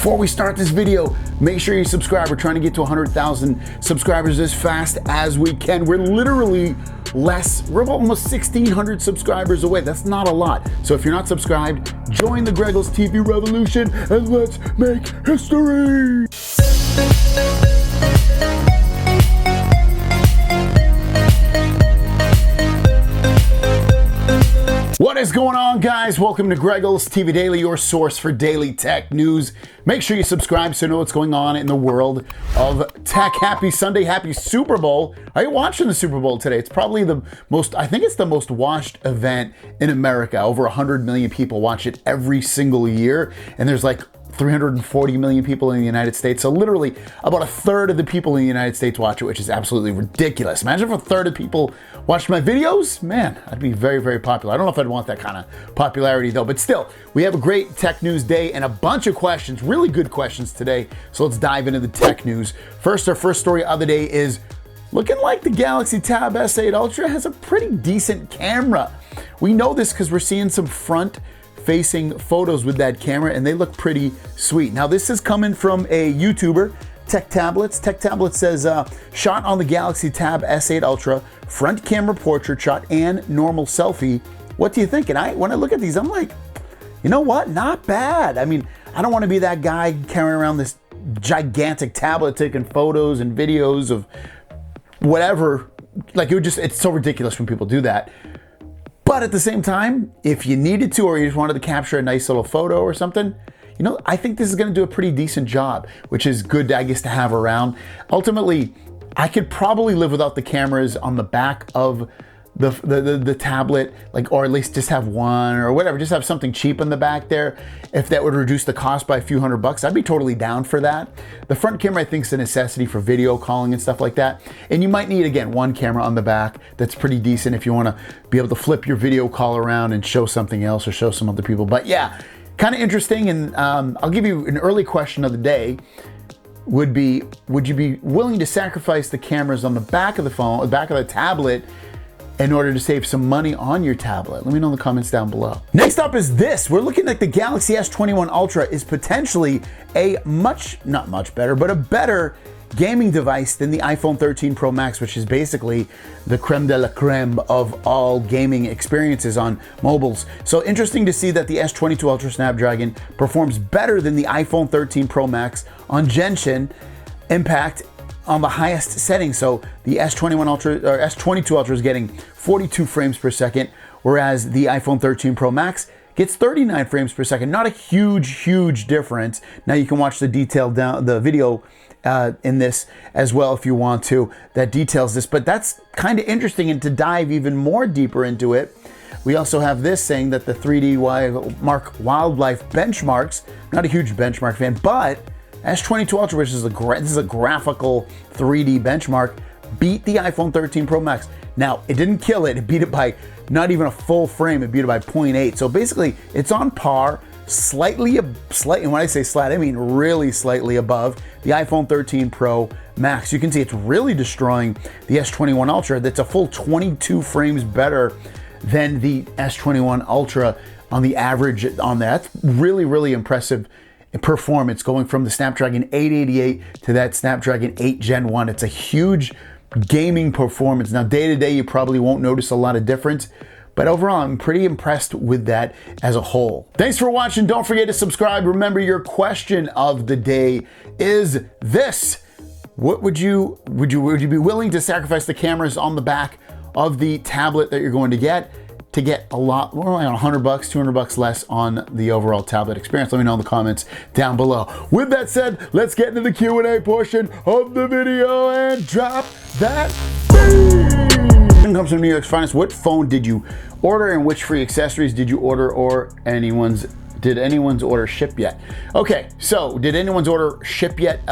Before we start this video, make sure you subscribe. We're trying to get to 100,000 subscribers as fast as we can. We're literally we're almost 1,600 subscribers away. That's not a lot. So if you're not subscribed, join the Greggles TV revolution and let's make history. What is going on, guys? Welcome to Greggles TV Daily, your source for daily tech news. Make sure you subscribe so you know what's going on in the world of tech. Happy Sunday, happy Super Bowl. Are you watching the Super Bowl today? It's probably I think it's the most watched event in America. Over 100 million people watch it every single year, and there's like 340 million people in the United States. So literally about a third of the people in the United States watch it, which is absolutely ridiculous. Imagine if a third of people watched my videos. Man, I'd be very, very popular. I don't know if I'd want that kind of popularity though, but still, we have a great tech news day and a bunch of questions, really good questions today. So let's dive into the tech news. First, our first story of the day is looking like the Galaxy Tab S8 Ultra has a pretty decent camera. We know this because we're seeing some front-facing photos with that camera and they look pretty sweet. Now this is coming from a YouTuber, Tech Tablets. Tech Tablets says, shot on the Galaxy Tab S8 Ultra, front camera portrait shot and normal selfie. What do you think? And when I look at these, I'm like, you know what? Not bad. I mean, I don't want to be that guy carrying around this gigantic tablet taking photos and videos of whatever. Like it's so ridiculous when people do that. But at the same time, if you needed to, or you just wanted to capture a nice little photo or something, you know, I think this is going to do a pretty decent job, which is good, I guess, to have around. Ultimately, I could probably live without the cameras on the back of the tablet, or at least just have one or whatever, just have something cheap in the back there. If that would reduce the cost by a few $100, I'd be totally down for that. The front camera, I think, is a necessity for video calling and stuff like that. And you might need, again, one camera on the back that's pretty decent if you want to be able to flip your video call around and show something else or show some other people. But yeah, kind of interesting. And I'll give you an early question of the day. Would you be willing to sacrifice the cameras on the back of the phone, the back of the tablet, in order to save some money on your tablet? Let me know in the comments down below. Next up is this. We're looking at the Galaxy S21 Ultra is potentially a not much better, but a better gaming device than the iPhone 13 Pro Max, which is basically the creme de la creme of all gaming experiences on mobiles. So interesting to see that the S22 Ultra Snapdragon performs better than the iPhone 13 Pro Max on Genshin Impact on the highest setting. So the S21 Ultra or S22 Ultra is getting 42 frames per second, whereas the iPhone 13 Pro Max gets 39 frames per second. Not a huge difference. Now you can watch the the video in this as well if you want to, that details this, but that's kind of interesting. And to dive even more deeper into it, we also have this saying that the 3D Mark Wildlife benchmarks, not a huge benchmark fan, but S22 Ultra, which is this is a graphical 3D benchmark, beat the iPhone 13 Pro Max. Now, it didn't kill it. It beat it by not even a full frame. It beat it by 0.8. So basically, it's on par, slightly, and when I say slight, I mean really slightly above the iPhone 13 Pro Max. You can see it's really destroying the S21 Ultra. That's a full 22 frames better than the S21 Ultra on the average on that. That's really impressive performance, going from the Snapdragon 888 to that Snapdragon 8 Gen 1. It's a huge gaming performance. Now, day to day, you probably won't notice a lot of difference, but overall, I'm pretty impressed with that as a whole. Thanks for watching. Don't forget to subscribe. Remember, your question of the day is this: what would you be willing to sacrifice the cameras on the back of the tablet that you're going to get a lot, more like $100, $200 less on the overall tablet experience? Let me know in the comments down below. With that said, let's get into the Q&A portion of the video and drop that beat. Comes from New York's finest. What phone did you order and which free accessories did you order, or did anyone's order ship yet? Okay, so did anyone's order ship yet?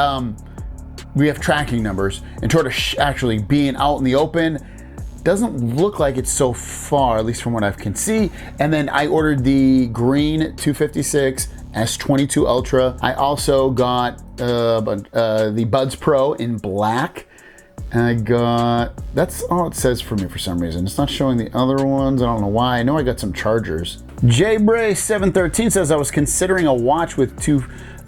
We have tracking numbers, and toward actually being out in the open, doesn't look like it's so far, at least from what I can see. And then I ordered the green 256 S22 Ultra. I also got the Buds Pro in black. And that's all it says for me for some reason. It's not showing the other ones. I don't know why. I know I got some chargers. JBray713 says, I was considering a watch with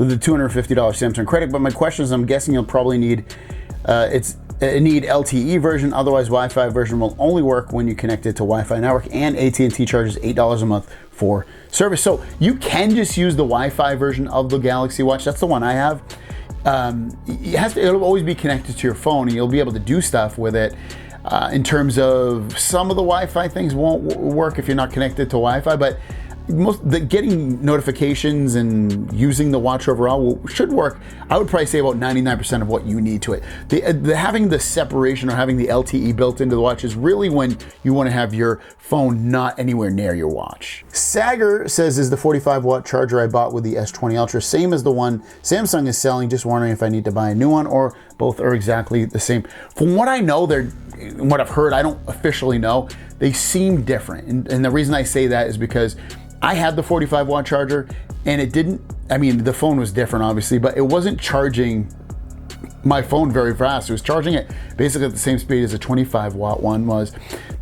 with the $250 Samsung credit. But my question is, I'm guessing you'll probably need need LTE version, otherwise Wi-Fi version will only work when you connect it to Wi-Fi network, and AT&T charges $8 a month for service. So you can just use the Wi-Fi version of the Galaxy Watch. That's the one I have. It'll always be connected to your phone, and you'll be able to do stuff with it. In terms of some of the Wi-Fi things won't work if you're not connected to Wi-Fi, but getting notifications and using the watch overall should work. I would probably say about 99% of what you need to it. Having the separation or having the LTE built into the watch is really when you want to have your phone not anywhere near your watch. Sagar says, is the 45-watt charger I bought with the S20 Ultra same as the one Samsung is selling? Just wondering if I need to buy a new one or both are exactly the same. From what I know, what I've heard, I don't officially know, they seem different. And the reason I say that is because I had the 45-watt charger and it didn't, I mean, the phone was different obviously, but it wasn't charging my phone very fast. It was charging it basically at the same speed as a 25-watt one was.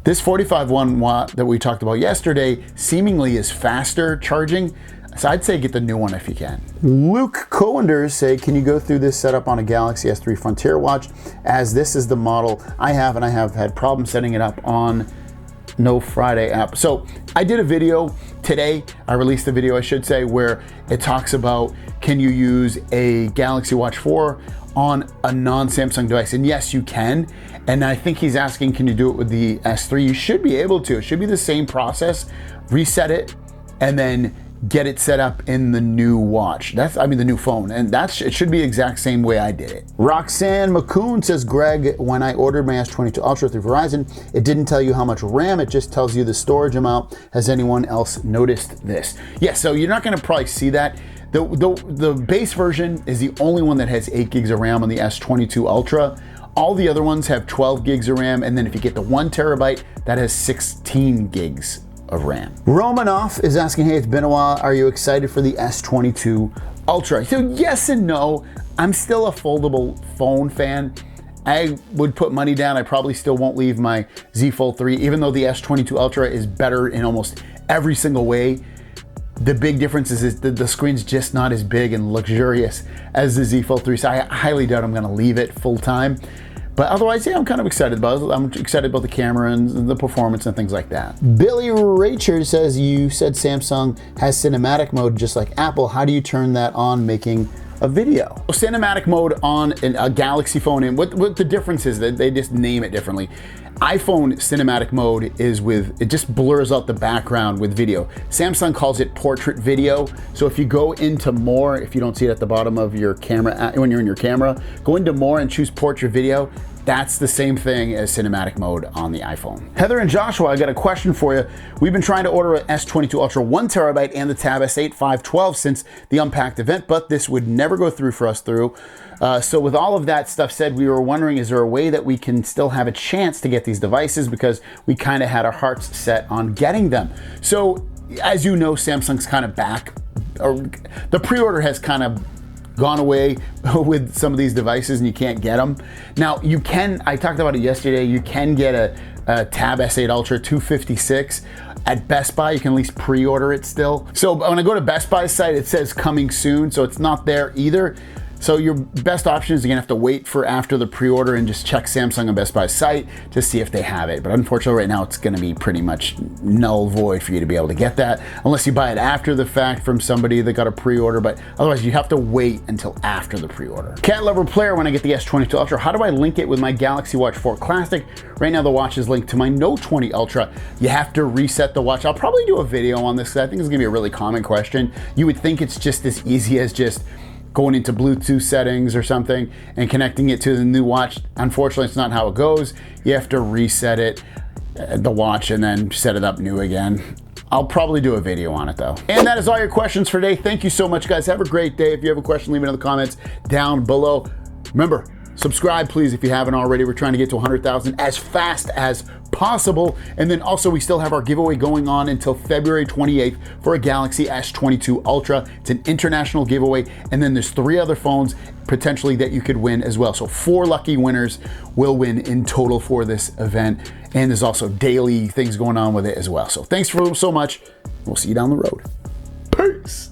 This 45-watt that we talked about yesterday seemingly is faster charging. So I'd say get the new one if you can. Luke Coenders say, can you go through this setup on a Galaxy S3 Frontier watch, as this is the model I have and I have had problems setting it up on No Friday app. So I did a video today, I released a video I should say, where it talks about can you use a Galaxy Watch 4 on a non-Samsung device, and yes you can. And I think he's asking, can you do it with the S3? You should be able to. It should be the same process. Reset it and then get it set up in the new watch. The new phone. And it should be the exact same way I did it. Roxanne McCoon says, Greg, when I ordered my S22 Ultra through Verizon, it didn't tell you how much RAM, it just tells you the storage amount. Has anyone else noticed this? Yeah, so you're not gonna probably see that. The base version is the only one that has 8 gigs of RAM on the S22 Ultra. All the other ones have 12 gigs of RAM, and then if you get the 1 terabyte, that has 16 gigs of RAM. Romanoff is asking, hey, it's been a while. Are you excited for the S22 Ultra? So yes and no. I'm still a foldable phone fan. I would put money down. I probably still won't leave my Z Fold 3, even though the S22 Ultra is better in almost every single way. The big difference is that the screen's just not as big and luxurious as the Z Fold 3. So I highly doubt I'm gonna leave it full time. But otherwise, yeah, I'm kind of excited about it. I'm excited about the camera and the performance and things like that. Billy Rachard says, you said Samsung has cinematic mode just like Apple. How do you turn that on making a video? Cinematic mode on a Galaxy phone, and what the difference is that they just name it differently. iPhone cinematic mode is it just blurs out the background with video. Samsung calls it portrait video. So if you go into more, if you don't see it at the bottom of your camera, when you're in your camera, go into more and choose portrait video. That's the same thing as cinematic mode on the iPhone. Heather and Joshua, I got a question for you. We've been trying to order an S22 Ultra 1 terabyte and the Tab S8 512 since the Unpacked event, but this would never go through for us so with all of that stuff said, we were wondering, is there a way that we can still have a chance to get these devices, because we kind of had our hearts set on getting them. So as you know, Samsung's kind of back, or the pre-order has kind of gone away with some of these devices and you can't get them. Now you can, I talked about it yesterday, you can get a Tab S8 Ultra 256 at Best Buy. You can at least pre-order it still. So when I go to Best Buy's site, it says coming soon, so it's not there either. So your best option is you're gonna have to wait for after the pre-order and just check Samsung and Best Buy's site to see if they have it. But unfortunately right now it's gonna be pretty much null void for you to be able to get that, unless you buy it after the fact from somebody that got a pre-order, but otherwise you have to wait until after the pre-order. Cat Lover Player, when I get the S22 Ultra, how do I link it with my Galaxy Watch 4 Classic? Right now the watch is linked to my Note 20 Ultra. You have to reset the watch. I'll probably do a video on this because I think it's gonna be a really common question. You would think it's just as easy as just going into Bluetooth settings or something and connecting it to the new watch. Unfortunately, it's not how it goes. You have to reset it, the watch, and then set it up new again. I'll probably do a video on it though. And that is all your questions for today. Thank you so much, guys. Have a great day. If you have a question, leave it in the comments down below. Remember, subscribe please if you haven't already. We're trying to get to 100,000 as fast as possible. And then also we still have our giveaway going on until February 28th for a Galaxy S22 Ultra. It's an international giveaway. And then there's 3 other phones potentially that you could win as well. So 4 lucky winners will win in total for this event. And there's also daily things going on with it as well. So thanks so much. We'll see you down the road. Peace.